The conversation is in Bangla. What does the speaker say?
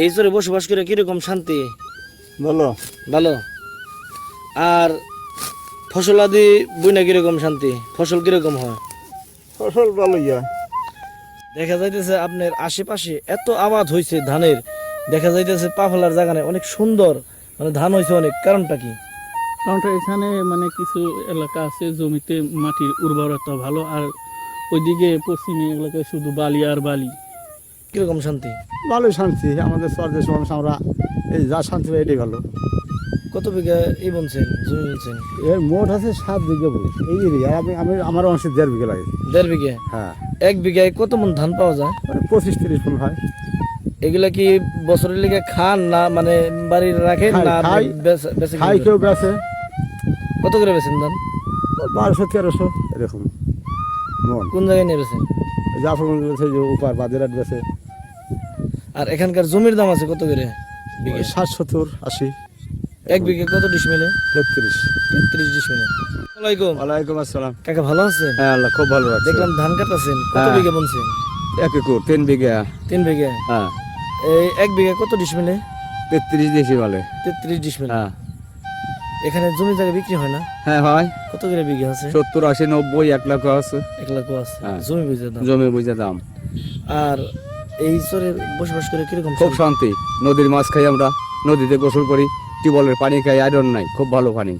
এই চরে বসবাস করে কিরকম শান্তি? ভালো। ভালো। আর ফসল আদি বুইনা কিরকম শান্তি? ফসল কিরকম হয়? ফসল ভালো ইয়া। দেখা যাইতেছে আপনার আশেপাশে এত আবাদ হয়েছে ধানের, দেখা যাইতেছে পা ফেলার জায়গা নেই, অনেক সুন্দর, মানে ধান হয়েছে অনেক, কারণটা কি? কারণটা এখানে মানে কিছু এলাকা আছে জমিতে মাটির উর্বরতা ভালো, আর ওইদিকে পশ্চিমী এলাকায় শুধু বালি আর বালি। কিরকম শান্তি? ভালোই শান্তি। আমাদের চর দেশের মানুষ আমরা এই যা শান্তি পাই এটাই ভালো। কত বিঘা এই বলছেন জমি বলছেন? এর মোট আছে 7 বিঘা বলি এই এরিয়া। আমার অংশে 1.5 বিঘা লাগে। 1.5 বিঘা? হ্যাঁ। 1 বিঘায় কত মন ধান পাওয়া যায়? 25-30 মণ হয়। এগুলা কি বছরের লিগে খান না মানে বাড়ির রাখেন না বেচে? খাই কেউ বেছে। কত করে বেচেন ধান? 1200-1300 এরকম মন। কোন জায়গায় নিয়ে বেচেন? জাফরগঞ্জ বেছে, যে উপার বাজারহাট বেছে। আর এখানকার জমির দাম আছে কত করে বিঘা? 60-70-80। 1 বিঘা কত ডিসমিলে? 33। 33 ডিসমিলে। ওয়ালাইকুম। ওয়ালাইকুম আসসালাম। কাকা ভালো আছেন? হ্যাঁ, আল্লাহ খুব ভালো রাখছে। দেখলাম ধান কাটাছেন, কত হ্যাঁ। বিঘা বলছেন? 1 একর 3 বিঘা। 3 বিঘা। হ্যাঁ। এই 1 বিঘা কত ডিসমিলে? 33 দেশি বলে। 33 ডিসমিলে। হ্যাঁ। এখানে জমি জায়গা বিক্রি হয় না? হ্যাঁ হয়। কত করে বিঘা আছে? 70-80-90 1 লাখ আছে। 1 লাখ আছে। হ্যাঁ। জমি বুঝে দাম। জমি বুঝে দাম। আর এই চরে বসবাস করে কিরকম খুব শান্তি? শান্তি। নদীর মাছ খাই আমরা, নদীতে গোসল করি, টিউবওয়েলের পানি খাই, আয়রন নাই, খুব ভালো পানি।